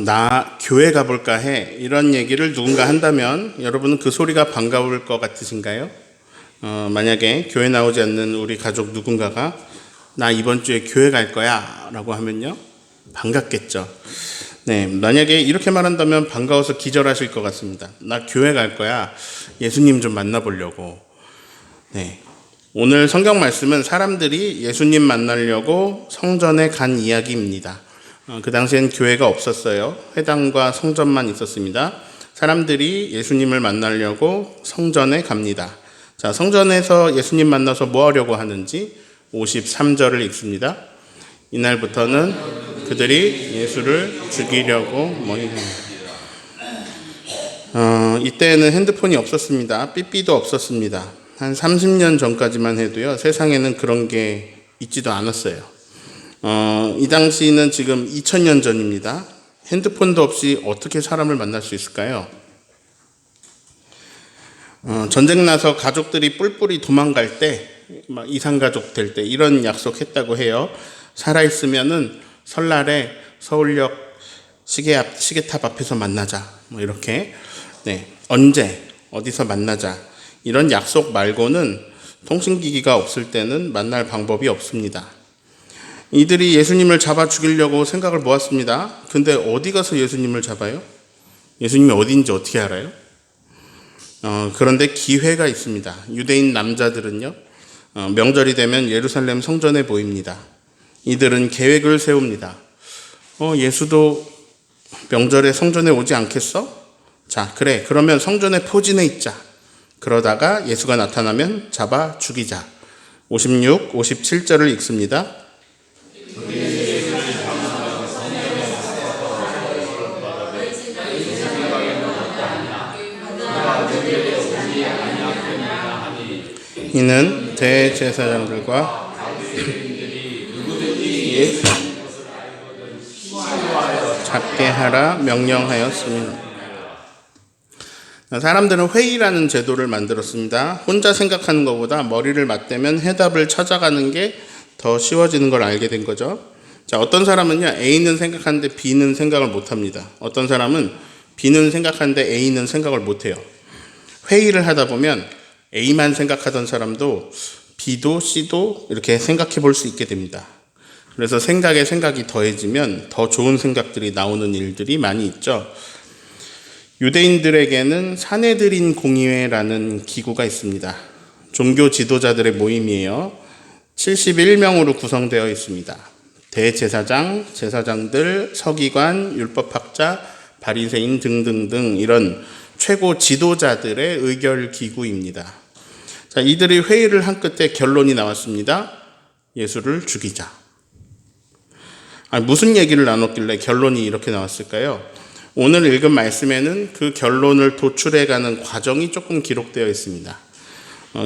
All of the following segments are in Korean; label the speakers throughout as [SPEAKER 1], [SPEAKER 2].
[SPEAKER 1] 나 교회 가볼까 해. 이런 얘기를 누군가 한다면 여러분은 그 소리가 반가울 것 같으신가요? 만약에 교회 나오지 않는 우리 가족 누군가가 나 이번 주에 교회 갈 거야 라고 하면요, 반갑겠죠. 네, 만약에 이렇게 말한다면 반가워서 기절하실 것 같습니다. 나 교회 갈 거야. 예수님 좀 만나보려고. 네, 오늘 성경 말씀은 사람들이 예수님 만나려고 성전에 간 이야기입니다. 그 당시엔 교회가 없었어요. 회당과 성전만 있었습니다. 사람들이 예수님을 만나려고 성전에 갑니다. 자, 성전에서 예수님 만나서 뭐 하려고 하는지 53절을 읽습니다. 이날부터는 그들이 예수를 죽이려고 모이는. 이때는 핸드폰이 없었습니다. 삐삐도 없었습니다. 한 30년 전까지만 해도요, 세상에는 그런 게 있지도 않았어요. 이 당시는 지금 2000년 전입니다. 핸드폰도 없이 어떻게 사람을 만날 수 있을까요? 전쟁 나서 가족들이 뿔뿔이 도망갈 때, 막 이산가족 될 때 이런 약속했다고 해요. 살아있으면은 설날에 서울역 시계탑 앞에서 만나자. 뭐 이렇게. 네. 언제, 어디서 만나자. 이런 약속 말고는 통신기기가 없을 때는 만날 방법이 없습니다. 이들이 예수님을 잡아 죽이려고 생각을 모았습니다. 근데 어디 가서 예수님을 잡아요? 예수님이 어디인지 어떻게 알아요? 그런데 기회가 있습니다. 유대인 남자들은요, 명절이 되면 예루살렘 성전에 모입니다. 이들은 계획을 세웁니다. 예수도 명절에 성전에 오지 않겠어? 자, 그래. 그러면 성전에 포진해 있자. 그러다가 예수가 나타나면 잡아 죽이자. 56, 57절을 읽습니다. 이는 대제사장들과 잡게 하라 명령하였습니다. 사람들은 회의라는 제도를 만들었습니다. 혼자 생각하는 것보다 머리를 맞대면 해답을 찾아가는 게 더 쉬워지는 걸 알게 된 거죠. 자, 어떤 사람은요, A는 생각하는데 B는 생각을 못합니다. 어떤 사람은 B는 생각하는데 A는 생각을 못해요. 회의를 하다 보면 A만 생각하던 사람도 B도 C도 이렇게 생각해 볼 수 있게 됩니다. 그래서 생각에 생각이 더해지면 더 좋은 생각들이 나오는 일들이 많이 있죠. 유대인들에게는 사네드린 공의회라는 기구가 있습니다. 종교 지도자들의 모임이에요. 71명으로 구성되어 있습니다. 대제사장, 제사장들, 서기관, 율법학자, 바리새인 등등등 이런 최고 지도자들의 의결 기구입니다. 자, 이들이 회의를 한 끝에 결론이 나왔습니다. 예수를 죽이자. 무슨 얘기를 나눴길래 결론이 이렇게 나왔을까요? 오늘 읽은 말씀에는 그 결론을 도출해가는 과정이 조금 기록되어 있습니다.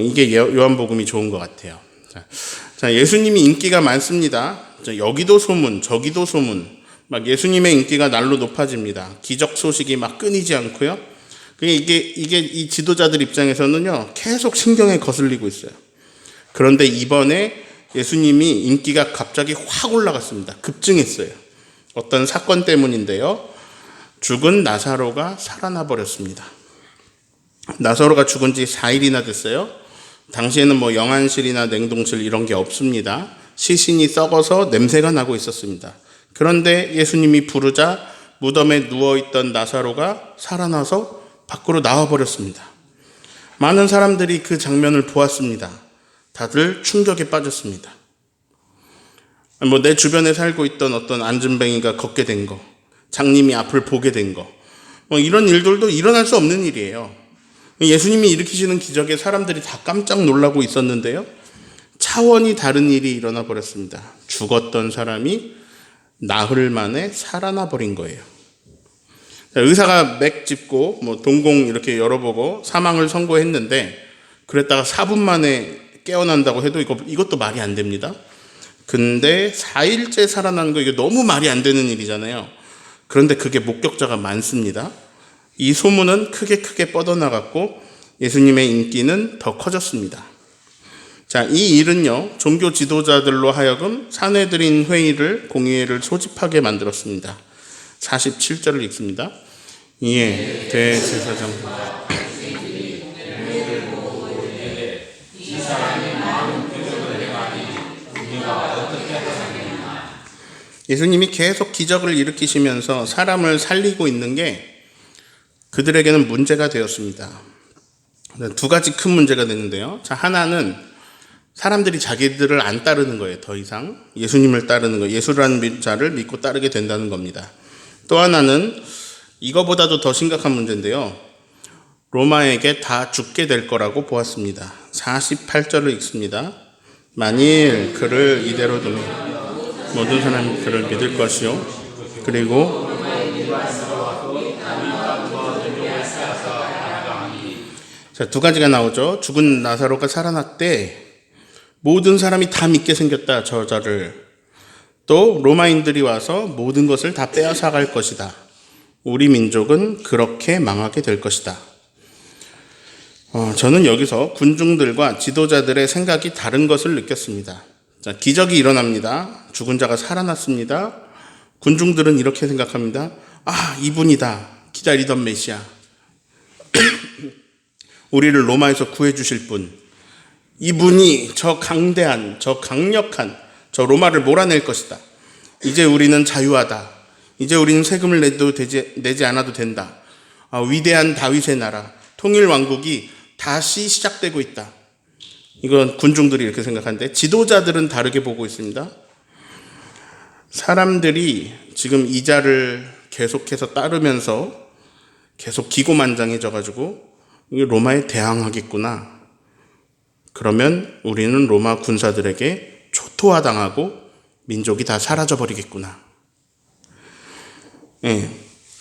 [SPEAKER 1] 이게 요한복음이 좋은 것 같아요. 자, 예수님이 인기가 많습니다. 여기도 소문, 저기도 소문. 막 예수님의 인기가 날로 높아집니다. 기적 소식이 막 끊이지 않고요. 이게 이 지도자들 입장에서는요, 계속 신경에 거슬리고 있어요. 그런데 이번에 예수님이 인기가 갑자기 확 올라갔습니다. 급증했어요. 어떤 사건 때문인데요. 죽은 나사로가 살아나 버렸습니다. 나사로가 죽은 지 4일이나 됐어요. 당시에는 뭐 영안실이나 냉동실 이런 게 없습니다. 시신이 썩어서 냄새가 나고 있었습니다. 그런데 예수님이 부르자 무덤에 누워있던 나사로가 살아나서 밖으로 나와버렸습니다. 많은 사람들이 그 장면을 보았습니다. 다들 충격에 빠졌습니다. 내 주변에 살고 있던 어떤 안진뱅이가 걷게 된 거, 장님이 앞을 보게 된 거, 이런 일들도 일어날 수 없는 일이에요. 예수님이 일으키시는 기적에 사람들이 다 깜짝 놀라고 있었는데요, 차원이 다른 일이 일어나 버렸습니다. 죽었던 사람이 나흘 만에 살아나 버린 거예요. 의사가 맥 짚고 동공 이렇게 열어보고 사망을 선고했는데, 그랬다가 4분 만에 깨어난다고 해도 이것도 말이 안 됩니다. 근데 4일째 살아나는 거, 이게 너무 말이 안 되는 일이잖아요. 그런데 그게 목격자가 많습니다. 이 소문은 크게 뻗어나갔고 예수님의 인기는 더 커졌습니다. 자, 이 일은요, 종교 지도자들로 하여금 사내들인 회의를, 공의회를 소집하게 만들었습니다. 47절을 읽습니다. 이에 대제사장 예수님이 계속 기적을 일으키시면서 사람을 살리고 있는 게 그들에게는 문제가 되었습니다. 두 가지 큰 문제가 되는데요. 자, 하나는 사람들이 자기들을 안 따르는 거예요. 더 이상 예수님을 따르는 거예요. 예수라는 자를 믿고 따르게 된다는 겁니다. 또 하나는 이거보다도 더 심각한 문제인데요. 로마에게 다 죽게 될 거라고 보았습니다. 48절을 읽습니다. 만일 그를 이대로 두면 모든 사람이 그를 믿을 것이요. 그리고 자, 두 가지가 나오죠. 죽은 나사로가 살아났대. 모든 사람이 다 믿게 생겼다, 저자를. 또 로마인들이 와서 모든 것을 다 빼앗아갈 것이다. 우리 민족은 그렇게 망하게 될 것이다. 저는 여기서 군중들과 지도자들의 생각이 다른 것을 느꼈습니다. 자, 기적이 일어납니다. 죽은 자가 살아났습니다. 군중들은 이렇게 생각합니다. 아, 이분이다. 기다리던 메시아. 우리를 로마에서 구해주실 분. 이분이 저 강대한, 저 강력한, 저 로마를 몰아낼 것이다. 이제 우리는 자유하다. 이제 우리는 세금을 내지 않아도 된다. 위대한 다윗의 나라, 통일 왕국이 다시 시작되고 있다. 이건 군중들이 이렇게 생각하는데 지도자들은 다르게 보고 있습니다. 사람들이 지금 이 자를 계속해서 따르면서 계속 기고만장해져가지고 로마에 대항하겠구나. 그러면 우리는 로마 군사들에게 초토화당하고 민족이 다 사라져버리겠구나. 예.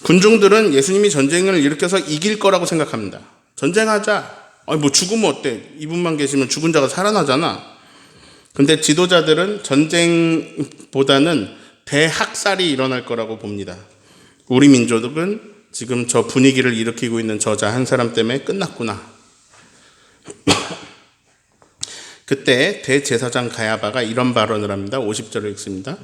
[SPEAKER 1] 군중들은 예수님이 전쟁을 일으켜서 이길 거라고 생각합니다. 전쟁하자. 뭐 죽으면 어때? 이분만 계시면 죽은 자가 살아나잖아. 근데 지도자들은 전쟁보다는 대학살이 일어날 거라고 봅니다. 우리 민족은 지금 저 분위기를 일으키고 있는 저자 한 사람 때문에 끝났구나. 그때 대제사장 가야바가 이런 발언을 합니다. 50절을 읽습니다.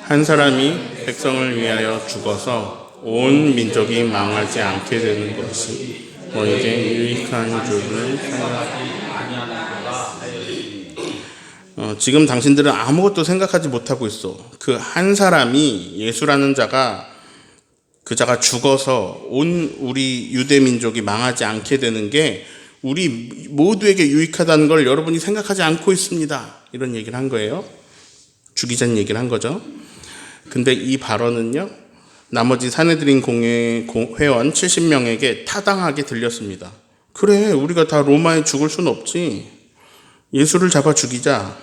[SPEAKER 1] 한 사람이 백성을 위하여 죽어서 온 민족이 망하지 않게 되는 것이 너에게 유익한 줄을 지금 당신들은 아무것도 생각하지 못하고 있어. 그 한 사람이 예수라는 자가 그 자가 죽어서 온 우리 유대 민족이 망하지 않게 되는 게 우리 모두에게 유익하다는 걸 여러분이 생각하지 않고 있습니다. 이런 얘기를 한 거예요. 죽이자는 얘기를 한 거죠. 근데 이 발언은요, 나머지 사내들인 공회 회원 70명에게 타당하게 들렸습니다. 그래, 우리가 다 로마에 죽을 수는 없지. 예수를 잡아 죽이자.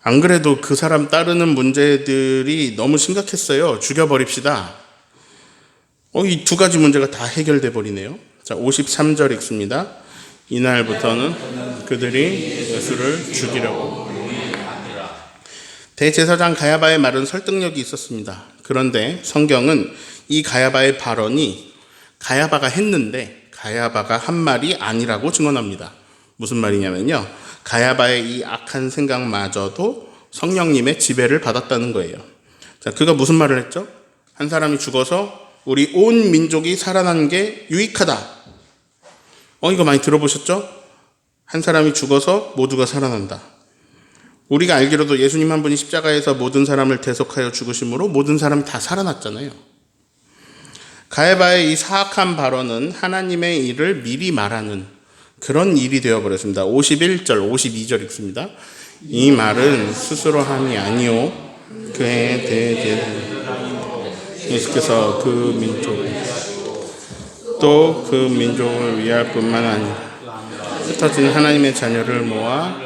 [SPEAKER 1] 안 그래도 그 사람 따르는 문제들이 너무 심각했어요. 죽여버립시다. 이 두 가지 문제가 다 해결돼 버리네요. 자, 53절 읽습니다. 이날부터는 그들이 예수를 죽이려고. 대제사장 가야바의 말은 설득력이 있었습니다. 그런데 성경은 이 가야바의 발언이 가야바가 했는데 가야바가 한 말이 아니라고 증언합니다. 무슨 말이냐면요, 가야바의 이 악한 생각마저도 성령님의 지배를 받았다는 거예요. 자, 그가 무슨 말을 했죠? 한 사람이 죽어서 우리 온 민족이 살아난 게 유익하다. 이거 많이 들어보셨죠? 한 사람이 죽어서 모두가 살아난다. 우리가 알기로도 예수님 한 분이 십자가에서 모든 사람을 대속하여 죽으심으로 모든 사람이 다 살아났잖아요. 가야바의 이 사악한 발언은 하나님의 일을 미리 말하는 그런 일이 되어버렸습니다. 51절, 52절 읽습니다. 이 말은 스스로 함이 아니오 그에 대해 예수께서 그 민족 또 그 민족을 위할 뿐만 아니라 흩어진 하나님의 자녀를 모아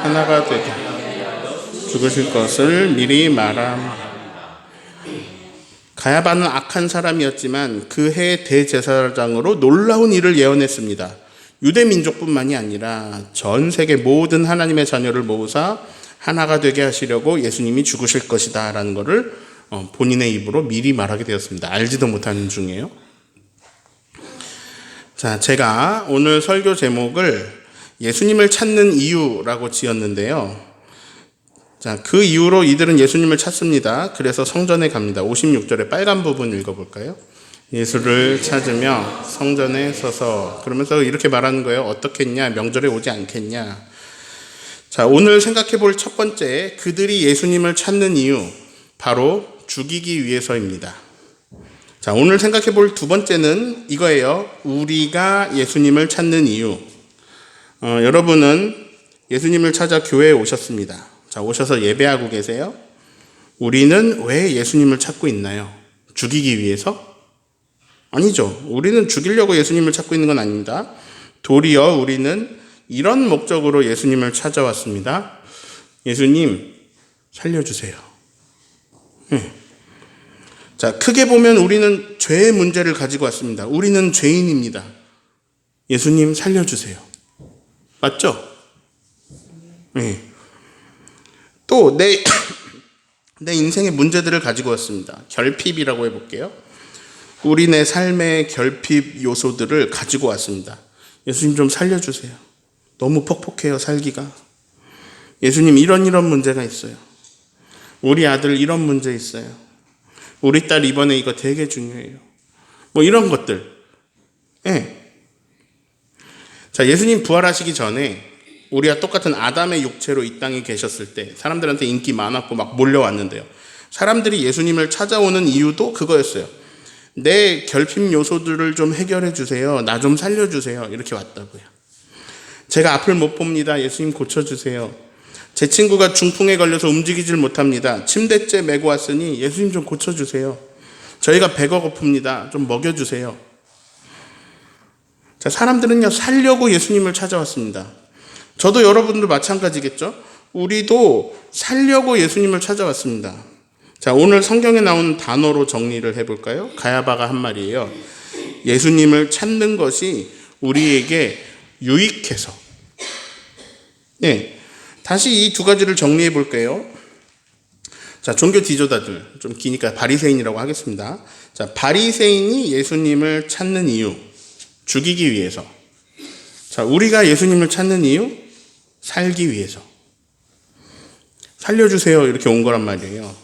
[SPEAKER 1] 하나가 되게 죽으실 것을 미리 말함. 가야바는 악한 사람이었지만 그 해 대제사장으로 놀라운 일을 예언했습니다. 유대 민족뿐만이 아니라 전 세계 모든 하나님의 자녀를 모으사 하나가 되게 하시려고 예수님이 죽으실 것이다 라는 것을 본인의 입으로 미리 말하게 되었습니다. 알지도 못하는 중이에요. 자, 제가 오늘 설교 제목을 예수님을 찾는 이유라고 지었는데요. 자, 그 이후로 이들은 예수님을 찾습니다. 그래서 성전에 갑니다. 56절의 빨간 부분 읽어볼까요? 예수를 찾으며 성전에 서서, 그러면서 이렇게 말하는 거예요. 어떻겠냐? 명절에 오지 않겠냐? 자, 오늘 생각해 볼 첫 번째, 그들이 예수님을 찾는 이유, 바로 죽이기 위해서입니다. 자, 오늘 생각해 볼 두 번째는 이거예요. 우리가 예수님을 찾는 이유. 여러분은 예수님을 찾아 교회에 오셨습니다. 자, 오셔서 예배하고 계세요. 우리는 왜 예수님을 찾고 있나요? 죽이기 위해서? 아니죠. 우리는 죽이려고 예수님을 찾고 있는 건 아닙니다. 도리어 우리는 이런 목적으로 예수님을 찾아왔습니다. 예수님, 살려주세요. 자, 크게 보면 우리는 죄의 문제를 가지고 왔습니다. 우리는 죄인입니다. 예수님, 살려주세요. 맞죠? 네. 또 내 인생의 문제들을 가지고 왔습니다. 결핍이라고 해볼게요. 우리 삶의 결핍 요소들을 가지고 왔습니다. 예수님 좀 살려주세요. 너무 퍽퍽해요, 살기가. 예수님, 이런 문제가 있어요. 우리 아들 이런 문제 있어요. 우리 딸 이번에 이거 되게 중요해요. 뭐 이런 것들. 네. 자, 예수님 부활하시기 전에 우리와 똑같은 아담의 육체로 이 땅에 계셨을 때 사람들한테 인기 많았고 막 몰려왔는데요. 사람들이 예수님을 찾아오는 이유도 그거였어요. 내 결핍 요소들을 좀 해결해 주세요. 나 좀 살려주세요. 이렇게 왔다고요. 제가 앞을 못 봅니다. 예수님 고쳐주세요. 제 친구가 중풍에 걸려서 움직이질 못합니다. 침대째 메고 왔으니 예수님 좀 고쳐주세요. 저희가 배가 고픕니다. 좀 먹여주세요. 자, 사람들은요, 살려고 예수님을 찾아왔습니다. 저도 여러분도 마찬가지겠죠? 우리도 살려고 예수님을 찾아왔습니다. 자, 오늘 성경에 나오는 단어로 정리를 해볼까요? 가야바가 한 말이에요. 예수님을 찾는 것이 우리에게 유익해서. 네, 다시 이 두 가지를 정리해 볼게요. 자, 종교 지도자들, 좀 기니까 바리새인이라고 하겠습니다. 자, 바리새인이 예수님을 찾는 이유, 죽이기 위해서. 자, 우리가 예수님을 찾는 이유, 살기 위해서. 살려주세요. 이렇게 온 거란 말이에요.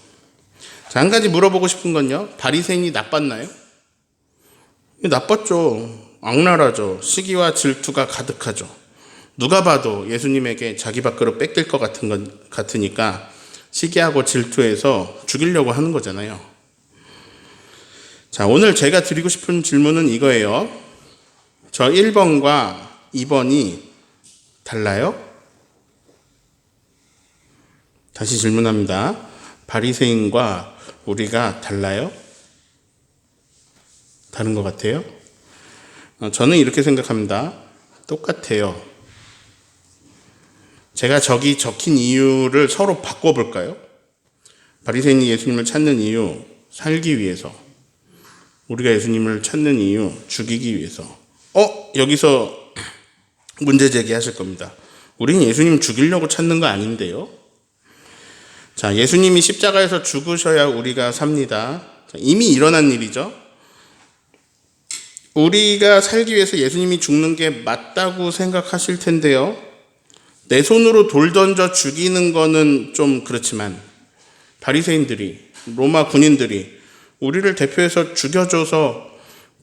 [SPEAKER 1] 자, 한 가지 물어보고 싶은 건요. 바리새인이 나빴나요? 나빴죠. 악랄하죠. 시기와 질투가 가득하죠. 누가 봐도 예수님에게 자기 밥그릇 뺏길 것 같으니까 시기하고 질투해서 죽이려고 하는 거잖아요. 자, 오늘 제가 드리고 싶은 질문은 이거예요. 저 1번과 2번이 달라요? 다시 질문합니다. 바리새인과 우리가 달라요? 다른 것 같아요? 저는 이렇게 생각합니다. 똑같아요. 제가 저기 적힌 이유를 서로 바꿔볼까요? 바리새인이 예수님을 찾는 이유, 살기 위해서. 우리가 예수님을 찾는 이유, 죽이기 위해서. 여기서 문제 제기하실 겁니다. 우리는 예수님 죽이려고 찾는 거 아닌데요? 자, 예수님이 십자가에서 죽으셔야 우리가 삽니다. 자, 이미 일어난 일이죠. 우리가 살기 위해서 예수님이 죽는 게 맞다고 생각하실 텐데요. 내 손으로 돌 던져 죽이는 거는 좀 그렇지만 바리새인들이, 로마 군인들이 우리를 대표해서 죽여줘서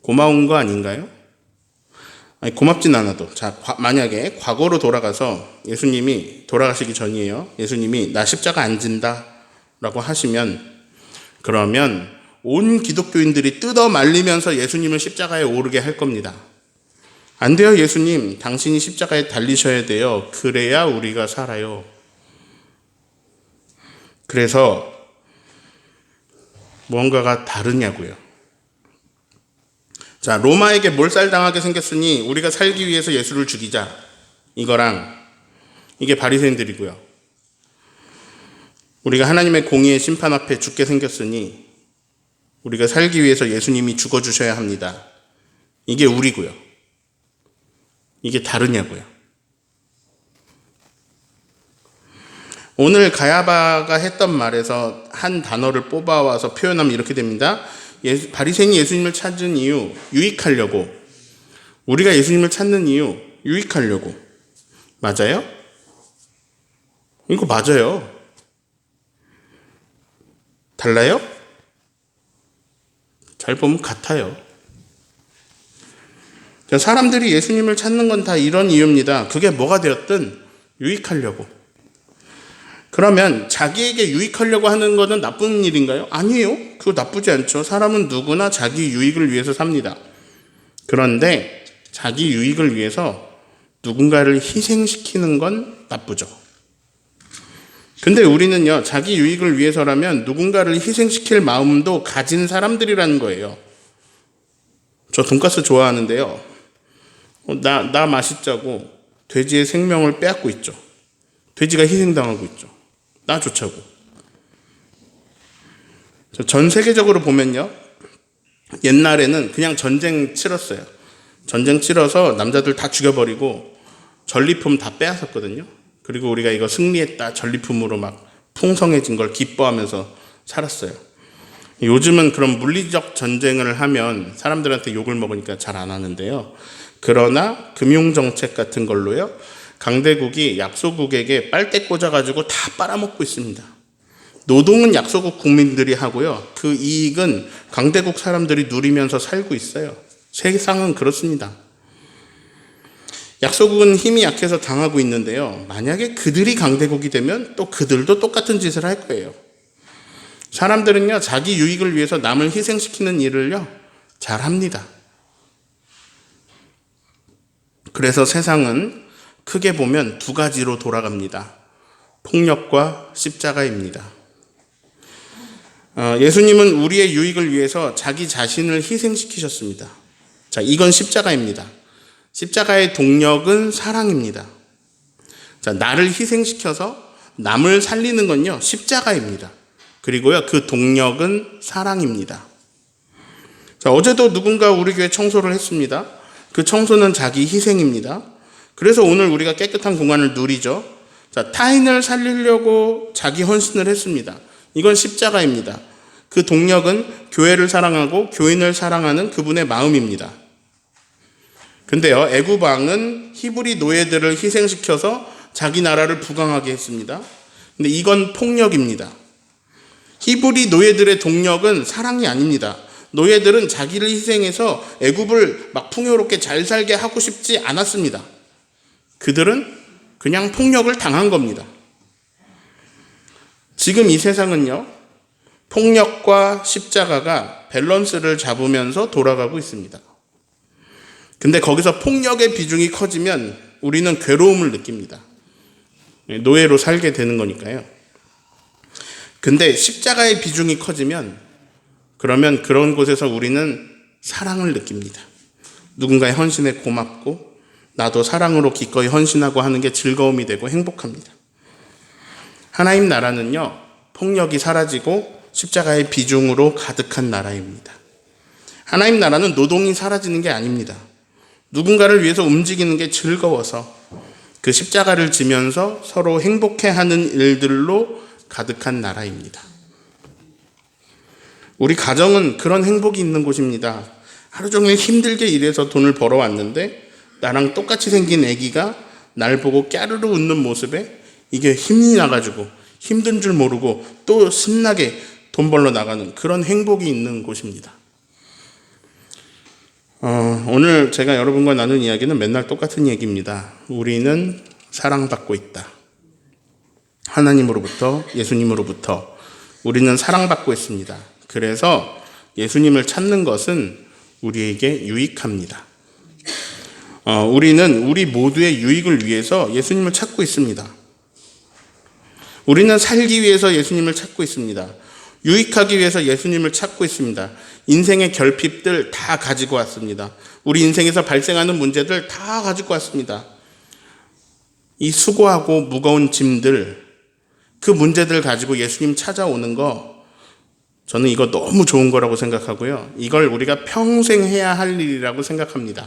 [SPEAKER 1] 고마운 거 아닌가요? 아니, 고맙진 않아도. 자, 만약에 과거로 돌아가서 예수님이 돌아가시기 전이에요. 예수님이 나 십자가 안 진다 라고 하시면, 그러면 온 기독교인들이 뜯어 말리면서 예수님을 십자가에 오르게 할 겁니다. 안 돼요, 예수님. 당신이 십자가에 달리셔야 돼요. 그래야 우리가 살아요. 그래서 무언가가 다르냐고요. 자, 로마에게 몰살당하게 생겼으니 우리가 살기 위해서 예수를 죽이자. 이거랑 이게 바리새인들이고요. 우리가 하나님의 공의의 심판 앞에 죽게 생겼으니 우리가 살기 위해서 예수님이 죽어주셔야 합니다. 이게 우리고요. 이게 다르냐고요. 오늘 가야바가 했던 말에서 한 단어를 뽑아와서 표현하면 이렇게 됩니다. 바리새인이 예수님을 찾은 이유, 유익하려고. 우리가 예수님을 찾는 이유, 유익하려고. 맞아요? 이거 맞아요. 달라요? 잘 보면 같아요. 사람들이 예수님을 찾는 건 다 이런 이유입니다. 그게 뭐가 되었든 유익하려고. 그러면 자기에게 유익하려고 하는 것은 나쁜 일인가요? 아니에요. 그거 나쁘지 않죠. 사람은 누구나 자기 유익을 위해서 삽니다. 그런데 자기 유익을 위해서 누군가를 희생시키는 건 나쁘죠. 근데 우리는요, 자기 유익을 위해서라면 누군가를 희생시킬 마음도 가진 사람들이라는 거예요. 저 돈가스 좋아하는데요. 나 맛있자고 돼지의 생명을 빼앗고 있죠. 돼지가 희생당하고 있죠. 나 좋자고. 전 세계적으로 보면요, 옛날에는 그냥 전쟁 치렀어요. 전쟁 치러서 남자들 다 죽여버리고 전리품 다 빼앗았거든요. 그리고 우리가 이거 승리했다 전리품으로 막 풍성해진 걸 기뻐하면서 살았어요. 요즘은 그런 물리적 전쟁을 하면 사람들한테 욕을 먹으니까 잘 안 하는데요. 그러나 금융정책 같은 걸로요, 강대국이 약소국에게 빨대 꽂아가지고 다 빨아먹고 있습니다. 노동은 약소국 국민들이 하고요, 그 이익은 강대국 사람들이 누리면서 살고 있어요. 세상은 그렇습니다. 약소국은 힘이 약해서 당하고 있는데요, 만약에 그들이 강대국이 되면 또 그들도 똑같은 짓을 할 거예요. 사람들은요, 자기 유익을 위해서 남을 희생시키는 일을요, 잘합니다. 그래서 세상은 크게 보면 두 가지로 돌아갑니다. 폭력과 십자가입니다. 예수님은 우리의 유익을 위해서 자기 자신을 희생시키셨습니다. 자, 이건 십자가입니다. 십자가의 동력은 사랑입니다. 자, 나를 희생시켜서 남을 살리는 건요, 십자가입니다. 그리고요, 그 동력은 사랑입니다. 자, 어제도 누군가 우리 교회 청소를 했습니다. 그 청소는 자기 희생입니다. 그래서 오늘 우리가 깨끗한 공간을 누리죠. 자, 타인을 살리려고 자기 헌신을 했습니다. 이건 십자가입니다. 그 동력은 교회를 사랑하고 교인을 사랑하는 그분의 마음입니다. 근데요, 애굽 왕은 히브리 노예들을 희생시켜서 자기 나라를 부강하게 했습니다. 근데 이건 폭력입니다. 히브리 노예들의 동력은 사랑이 아닙니다. 노예들은 자기를 희생해서 애굽을 막 풍요롭게 잘 살게 하고 싶지 않았습니다. 그들은 그냥 폭력을 당한 겁니다. 지금 이 세상은요, 폭력과 십자가가 밸런스를 잡으면서 돌아가고 있습니다. 근데 거기서 폭력의 비중이 커지면 우리는 괴로움을 느낍니다. 노예로 살게 되는 거니까요. 근데 십자가의 비중이 커지면, 그러면 그런 곳에서 우리는 사랑을 느낍니다. 누군가의 헌신에 고맙고 나도 사랑으로 기꺼이 헌신하고 하는 게 즐거움이 되고 행복합니다. 하나님 나라는요, 폭력이 사라지고 십자가의 비중으로 가득한 나라입니다. 하나님 나라는 노동이 사라지는 게 아닙니다. 누군가를 위해서 움직이는 게 즐거워서 그 십자가를 지면서 서로 행복해하는 일들로 가득한 나라입니다. 우리 가정은 그런 행복이 있는 곳입니다. 하루 종일 힘들게 일해서 돈을 벌어왔는데 나랑 똑같이 생긴 아기가 날 보고 깨르르 웃는 모습에 이게 힘이 나가지고 힘든 줄 모르고 또 신나게 돈 벌러 나가는 그런 행복이 있는 곳입니다. 오늘 제가 여러분과 나눈 이야기는 맨날 똑같은 얘기입니다. 우리는 사랑받고 있다. 하나님으로부터, 예수님으로부터 우리는 사랑받고 있습니다. 그래서 예수님을 찾는 것은 우리에게 유익합니다. 우리는 우리 모두의 유익을 위해서 예수님을 찾고 있습니다. 우리는 살기 위해서 예수님을 찾고 있습니다. 유익하기 위해서 예수님을 찾고 있습니다. 인생의 결핍들 다 가지고 왔습니다. 우리 인생에서 발생하는 문제들 다 가지고 왔습니다. 이 수고하고 무거운 짐들, 그 문제들 가지고 예수님 찾아오는 거, 저는 이거 너무 좋은 거라고 생각하고요. 이걸 우리가 평생 해야 할 일이라고 생각합니다.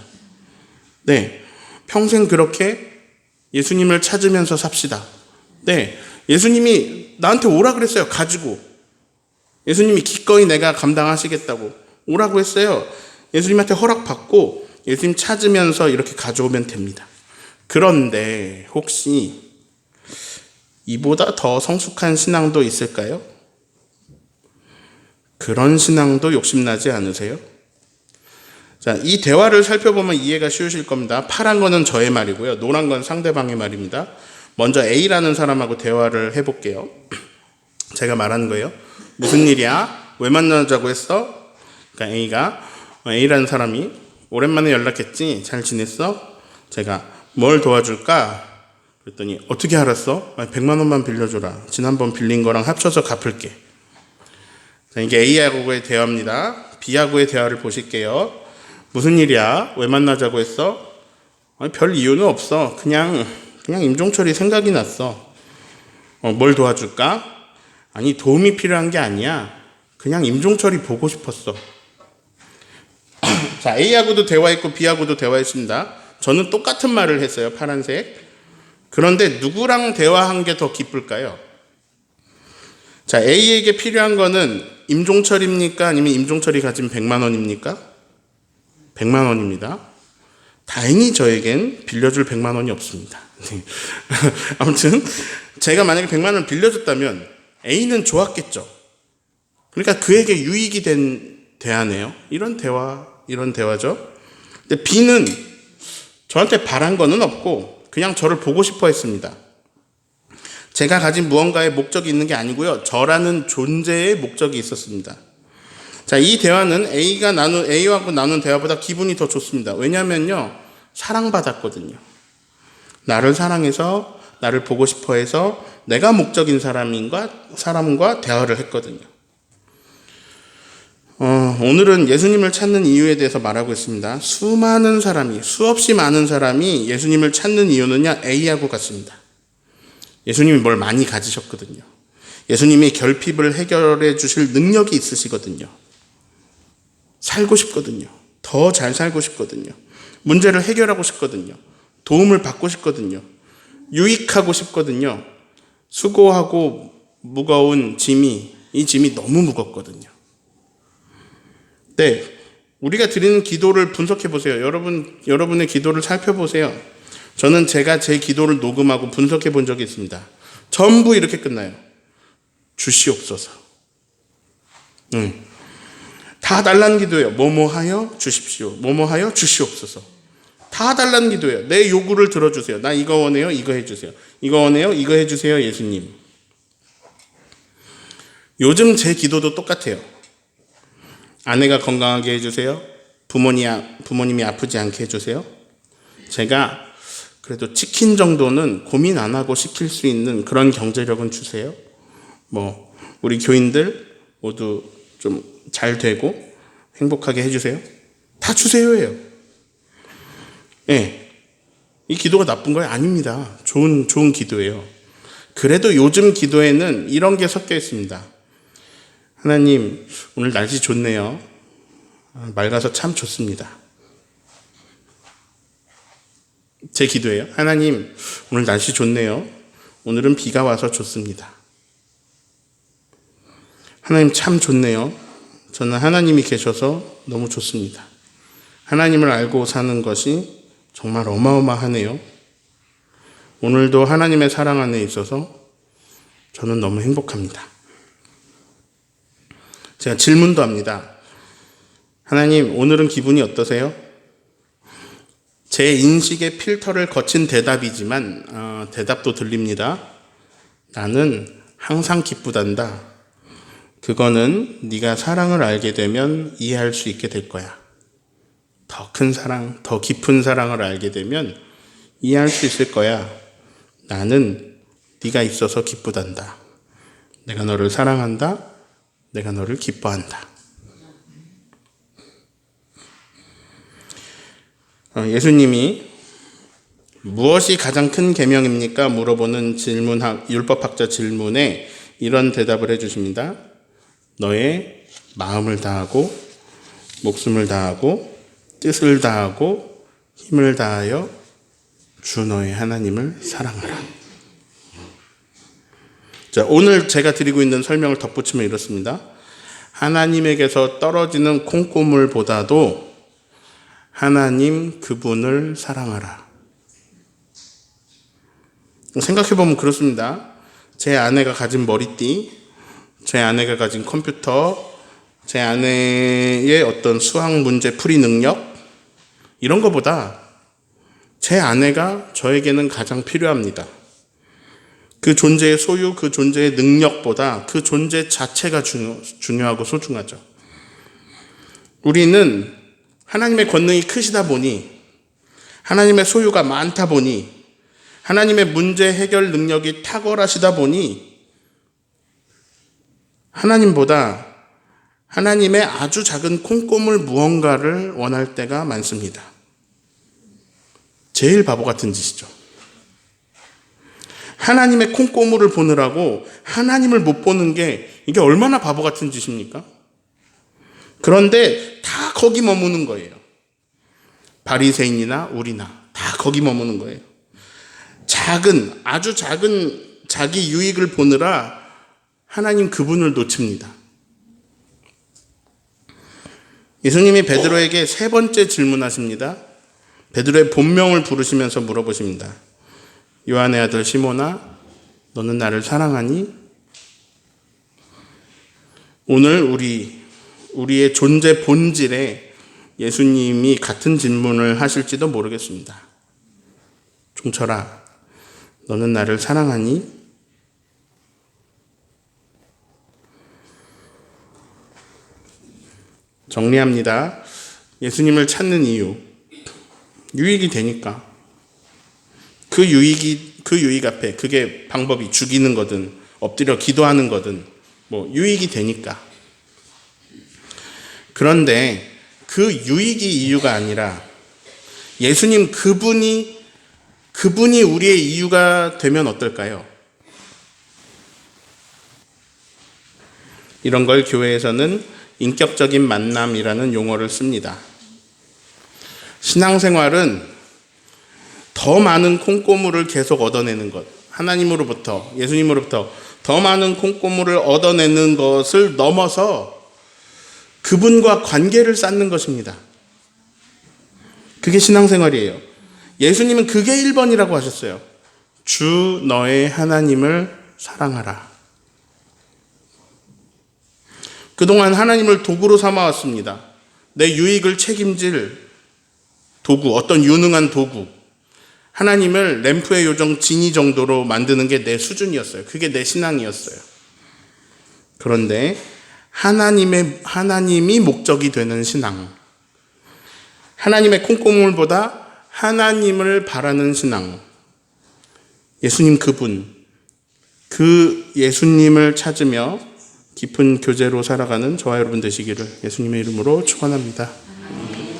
[SPEAKER 1] 네, 평생 그렇게 예수님을 찾으면서 삽시다. 네, 예수님이 나한테 오라 그랬어요. 가지고. 예수님이 기꺼이 내가 감당하시겠다고 오라고 했어요. 예수님한테 허락받고 예수님 찾으면서 이렇게 가져오면 됩니다. 그런데 혹시 이보다 더 성숙한 신앙도 있을까요? 그런 신앙도 욕심나지 않으세요? 자, 이 대화를 살펴보면 이해가 쉬우실 겁니다. 파란 거는 저의 말이고요. 노란 건 상대방의 말입니다. 먼저 A라는 사람하고 대화를 해볼게요. 제가 말하는 거예요. 무슨 일이야? 왜 만나자고 했어? 그러니까 A라는 사람이 오랜만에 연락했지? 잘 지냈어? 제가 뭘 도와줄까? 그랬더니 어떻게 알았어? 100만 원만 빌려줘라. 지난번 빌린 거랑 합쳐서 갚을게. 자, 이게 A하고의 대화입니다. B하고의 대화를 보실게요. 무슨 일이야? 왜 만나자고 했어? 아니, 별 이유는 없어. 그냥 임종철이 생각이 났어. 뭘 도와줄까? 아니, 도움이 필요한 게 아니야. 그냥 임종철이 보고 싶었어. 자, A하고도 대화했고 B하고도 대화했습니다. 저는 똑같은 말을 했어요. 파란색. 그런데 누구랑 대화한 게 더 기쁠까요? 자, A에게 필요한 거는 임종철입니까? 아니면 임종철이 가진 100만 원입니까? 100만 원입니다. 다행히 저에겐 빌려줄 100만 원이 없습니다. 아무튼 제가 만약에 100만 원을 빌려줬다면 A는 좋았겠죠. 그러니까 그에게 유익이 된 대화네요. 이런 대화죠. 근데 B는 저한테 바란 거는 없고 그냥 저를 보고 싶어 했습니다. 제가 가진 무언가의 목적이 있는 게 아니고요. 저라는 존재의 목적이 있었습니다. 자, 이 대화는 A하고 나눈 대화보다 기분이 더 좋습니다. 왜냐면요, 사랑받았거든요. 나를 사랑해서, 나를 보고 싶어 해서 내가 목적인 사람과 대화를 했거든요. 오늘은 예수님을 찾는 이유에 대해서 말하고 있습니다. 수없이 많은 사람이 예수님을 찾는 이유는요, A하고 같습니다. 예수님이 뭘 많이 가지셨거든요. 예수님이 결핍을 해결해 주실 능력이 있으시거든요. 살고 싶거든요. 더 잘 살고 싶거든요. 문제를 해결하고 싶거든요. 도움을 받고 싶거든요. 유익하고 싶거든요. 수고하고 무거운 이 짐이 너무 무겁거든요. 네, 우리가 드리는 기도를 분석해 보세요. 여러분의 기도를 살펴보세요. 저는 제가 제 기도를 녹음하고 분석해 본 적이 있습니다. 전부 이렇게 끝나요. 주시옵소서. 다 달라는 기도예요. 뭐뭐하여 주십시오. 뭐뭐하여 주시옵소서. 다 달라는 기도예요. 내 요구를 들어주세요. 나 이거 원해요. 이거 해주세요. 이거 원해요. 이거 해주세요. 예수님. 요즘 제 기도도 똑같아요. 아내가 건강하게 해주세요. 부모님이 아프지 않게 해주세요. 제가 그래도 치킨 정도는 고민 안 하고 시킬 수 있는 그런 경제력은 주세요. 우리 교인들 모두 좀 잘 되고 행복하게 해주세요. 다 주세요예요. 예. 이 기도가 나쁜 거예요? 아닙니다. 좋은 기도예요. 그래도 요즘 기도에는 이런 게 섞여 있습니다. 하나님, 오늘 날씨 좋네요. 맑아서 참 좋습니다. 제 기도예요. 하나님, 오늘 날씨 좋네요. 오늘은 비가 와서 좋습니다. 하나님 참 좋네요. 저는 하나님이 계셔서 너무 좋습니다. 하나님을 알고 사는 것이 정말 어마어마하네요. 오늘도 하나님의 사랑 안에 있어서 저는 너무 행복합니다. 제가 질문도 합니다. 하나님, 오늘은 기분이 어떠세요? 제 인식의 필터를 거친 대답이지만 대답도 들립니다. 나는 항상 기쁘단다. 그거는 네가 사랑을 알게 되면 이해할 수 있게 될 거야. 더 큰 사랑, 더 깊은 사랑을 알게 되면 이해할 수 있을 거야. 나는 네가 있어서 기쁘단다. 내가 너를 사랑한다. 내가 너를 기뻐한다. 예수님이 무엇이 가장 큰 계명입니까? 물어보는 율법학자 질문에 이런 대답을 해주십니다. 너의 마음을 다하고 목숨을 다하고 뜻을 다하고 힘을 다하여 주 너의 하나님을 사랑하라. 자, 오늘 제가 드리고 있는 설명을 덧붙이면 이렇습니다. 하나님에게서 떨어지는 콩고물보다도 하나님 그분을 사랑하라. 생각해보면 그렇습니다. 제 아내가 가진 머리띠, 제 아내가 가진 컴퓨터, 제 아내의 어떤 수학 문제 풀이 능력, 이런 것보다 제 아내가 저에게는 가장 필요합니다. 그 존재의 소유, 그 존재의 능력보다 그 존재 자체가 중요하고 소중하죠. 우리는 하나님의 권능이 크시다 보니, 하나님의 소유가 많다 보니, 하나님의 문제 해결 능력이 탁월하시다 보니 하나님보다 하나님의 아주 작은 콩고물 무언가를 원할 때가 많습니다. 제일 바보 같은 짓이죠. 하나님의 콩고물을 보느라고 하나님을 못 보는 게 이게 얼마나 바보 같은 짓입니까? 그런데 다 거기 머무는 거예요. 바리새인이나 우리나 다 거기 머무는 거예요. 아주 작은 자기 유익을 보느라 하나님 그분을 놓칩니다. 예수님이 베드로에게 세 번째 질문하십니다. 베드로의 본명을 부르시면서 물어보십니다. 요한의 아들 시몬아, 너는 나를 사랑하니? 오늘 우리의 존재 본질에 예수님이 같은 질문을 하실지도 모르겠습니다. 종철아, 너는 나를 사랑하니? 정리합니다. 예수님을 찾는 이유, 유익이 되니까. 그 유익 앞에, 그게 방법이 죽이는 거든 엎드려 기도하는 거든 유익이 되니까. 그런데 그 유익이 이유가 아니라 예수님 그분이 우리의 이유가 되면 어떨까요? 이런 걸 교회에서는 인격적인 만남이라는 용어를 씁니다. 신앙생활은 더 많은 콩고물을 계속 얻어내는 것, 하나님으로부터, 예수님으로부터 더 많은 콩고물을 얻어내는 것을 넘어서 그분과 관계를 쌓는 것입니다. 그게 신앙생활이에요. 예수님은 그게 1번이라고 하셨어요. 주 너의 하나님을 사랑하라. 그동안 하나님을 도구로 삼아왔습니다. 내 유익을 책임질 도구, 어떤 유능한 도구. 하나님을 램프의 요정 지니 정도로 만드는 게 내 수준이었어요. 그게 내 신앙이었어요. 그런데 하나님이 목적이 되는 신앙. 하나님의 콩고물보다 하나님을 바라는 신앙. 예수님 그 예수님을 찾으며 깊은 교제로 살아가는 저와 여러분 되시기를 예수님의 이름으로 축원합니다.